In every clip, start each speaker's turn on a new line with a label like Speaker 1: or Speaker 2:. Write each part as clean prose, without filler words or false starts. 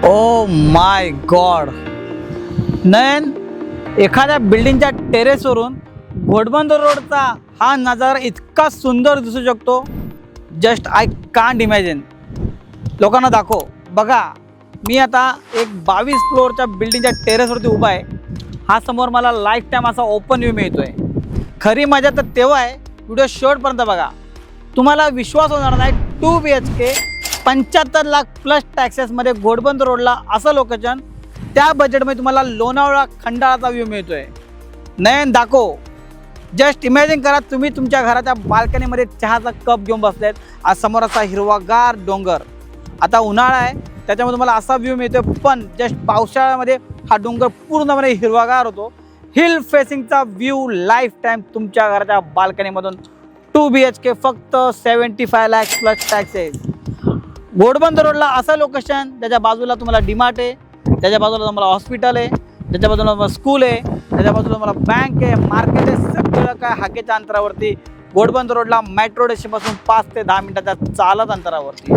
Speaker 1: Oh my God नयन, एखाद्या बिल्डिंगच्या टेरेसवरून घोडबंदर रोडचा हा नजारा इतका सुंदर दिसू शकतो. Just I can't imagine. लोकांना दाखव. बघा, मी आता एक 22 फ्लोअरच्या बिल्डिंगच्या टेरेसवरती उभा आहे. हा समोर मला लाईफ टाईम असा ओपन व्ह्यू मिळतो आहे. खरी मजा तर तेव्हा आहे, व्हिडिओ शेवटपर्यंत बघा. तुम्हाला विश्वास होणार नाही. 2 BHK 75 लाख प्लस टॅक्सेसमध्ये घोडबंदर रोडला असं लोकेशन, त्या बजेटमध्ये तुम्हाला लोणावळा खंडाळाचा व्ह्यू मिळतो आहे. नयन दाखव. जस्ट इमॅजिन करा, तुम्ही तुमच्या घराच्या बाल्कनीमध्ये चहाचा कप घेऊन बसलेत. आज समोर असा हिरवागार डोंगर. आता उन्हाळा आहे त्याच्यामुळे तुम्हाला असा व्ह्यू मिळतो, पण जस्ट पावसाळ्यामध्ये हा डोंगर पूर्णपणे हिरवागार होतो. हिल फेसिंगचा व्ह्यू लाईफ टाईम तुमच्या घराच्या बाल्कनीमधून. 2 BHK फक्त 75 लाख प्लस टॅक्सेस. घोडबंदर रोडला असं लोकेशन, त्याच्या बाजूला तुम्हाला डीमार्ट आहे, त्याच्या बाजूला तुम्हाला हॉस्पिटल आहे, त्याच्या बाजूला तुम्हाला स्कूल आहे, त्याच्या बाजूला तुम्हाला बँक आहे, मार्केट आहे. सगळं काय हाकेच्या अंतरावरती. घोडबंदर रोडला मेट्रो स्टेशनपासून 5 ते 10 मिनिटाच्या चालत अंतरावरती.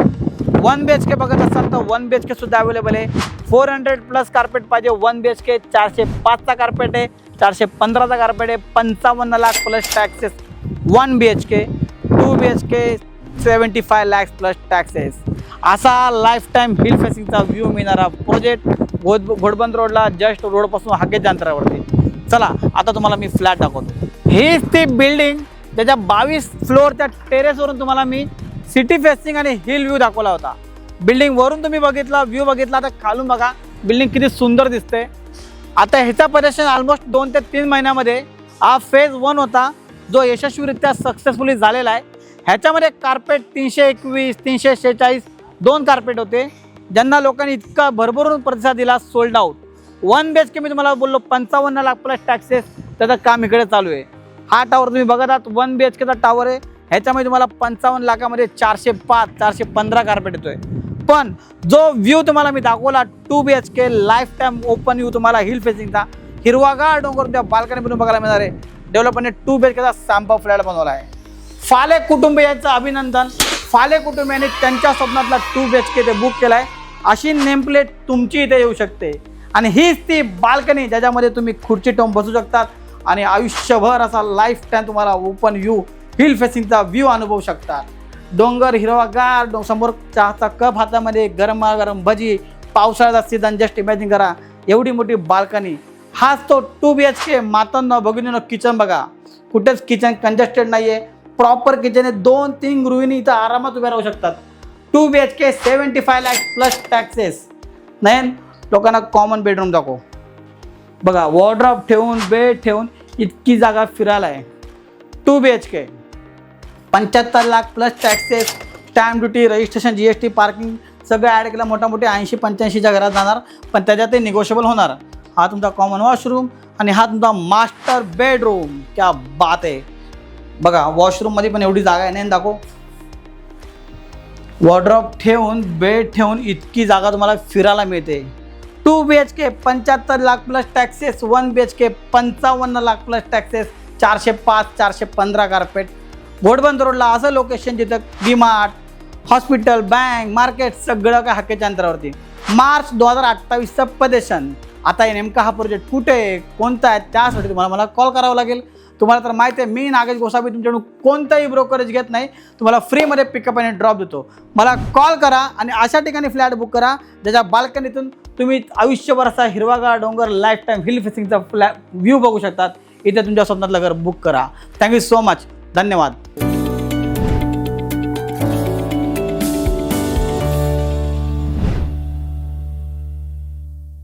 Speaker 1: 1 BHK बघत असाल तर 1 BHK सुद्धा अवेलेबल आहे. 400 प्लस कार्पेट पाहिजे 1 BHK. 405चा कार्पेट आहे, 415चा कार्पेट आहे. 55 lakh plus taxes 1 BHK. 2 BHK 75 lakh plus taxes. असा लाईफ टाईम हिल फेसिंगचा व्ह्यू मिळणारा प्रोजेक्ट घोडबंदर रोडला जस्ट रोडपासून हाकेच्या अंतरावरती. चला आता तुम्हाला मी फ्लॅट दाखवतो. हीच ती बिल्डिंग त्याच्या 22 फ्लोअरच्या टेरेसवरून तुम्हाला मी सिटी फेसिंग आणि हिल व्ह्यू दाखवला होता. बिल्डिंग वरून तुम्ही बघितला, व्ह्यू बघितला, तर खालून बघा बिल्डिंग किती सुंदर दिसते. आता ह्याचा परीक्षण ऑलमोस्ट 2 ते 3 महिन्यामध्ये हा फेज 1 होता, जो यशस्वीरित्या सक्सेसफुली झालेला आहे. ह्याच्यामध्ये कार्पेट 321, 346 2 कार्पेट होते, ज्यांना लोकांनी इतका भरभरून प्रतिसाद दिला. Sold out. 1 BHK मी तुम्हाला बोललो 55 लाख प्लस टॅक्सेस, त्याचं काम इकडे चालू आहे. हा टावर तुम्ही बघत आहात 1 BHKचा टावर आहे. ह्याच्यामध्ये तुम्हाला 55 लाखामध्ये 405, 415 कार्पेट येतोय. पण जो व्ह्यू तुम्हाला मी दाखवला 2 BHK life time open view तुम्हाला हिल फेसिंगचा, हिरवागार डोंगर त्या बाल्कनीमधून बघायला मिळणार आहे. डेव्हलपरने 2 BHKचा सॅम्पल फ्लॅट बनवला आहे. फाले कुटुंबियांचं अभिनंदन. फाले कुटुंबियांनी त्यांच्या स्वप्नातला 2 BHK ते बुक केला आहे. अशी नेमप्लेट तुमची इथे येऊ शकते. आणि हीच ती बाल्कनी ज्याच्यामध्ये तुम्ही खुर्ची ठेवून बसू शकतात आणि आयुष्यभर असा लाईफ टाईम तुम्हाला ओपन व्ह्यू हिल फेसिंगचा व्ह्यू अनुभवू शकतात. डोंगर हिरवागार, समोर चहाचा कप हातामध्ये, गरमागरम भजी, पावसाळ्याचा सीझन. जस्ट इमॅजिन करा एवढी मोठी बाल्कनी. हाच तो 2 BHK. मातांना भगिनीनं किचन बघा, कुठेच किचन कंजेस्टेड नाही आहे. प्रॉपर किचन आहे. 2-3 गृहिणी इथं आरामात उभ्या राहू शकतात. 2 BHK 75 लाख प्लस टॅक्सेस. नयन, लोकांना कॉमन बेडरूम दाखव. बघा, वॉर्डरोब ठेवून, बेड ठेवून इतकी जागा फिरायला आहे. 2 BHK 75 lakh plus taxes. Stamp duty, registration, GST, parking सगळं ॲड केलं. मोठामोठी 80-85च्या घरात जाणार, पण त्याच्यात निगोशिएबल होणार. हा तुमचा कॉमन वॉशरूम आणि हा तुमचा मास्टर बेडरूम. क्या बात आहे. बघा, वॉशरूममध्ये पण एवढी जागा आहे. नाही दाखव. वॉर्डरोब ठेवून, बेड ठेवून इतकी जागा तुम्हाला फिरायला मिळते. 2 BHK 75 lakh plus taxes. 1 BHK 55 lakh plus taxes. 405, 415 carpet. Ghodbunder रोडला असं लोकेशन जिथं डीमार्ट, हॉस्पिटल, बँक, मार्केट सगळं काय हाकेच्या अंतरावरती. मार्च 2028चं पदेशन. आता हे नेमका हा प्रोजेक्ट कुठे आहे, कोणता आहे, त्यासाठी तुम्हाला मला कॉल करावा लागेल. तुम्हाला तर माहिती आहे, मी नागेश गोसावी तुमच्याकडून कोणताही ब्रोकरेज घेत नाही. तुम्हाला फ्रीमध्ये पिकअप आणि ड्रॉप देतो. मला कॉल करा आणि अशा ठिकाणी फ्लॅट बुक करा ज्याच्या बाल्कनीतून तुम्ही आयुष्यभर असा हिरवागार डोंगर लाईफ टाईम हिल फेसिंगचा फ्लॅट व्ह्यू बघू शकतात. इथे तुमच्या स्वप्नातलं घर बुक करा. Thank you so much. धन्यवाद.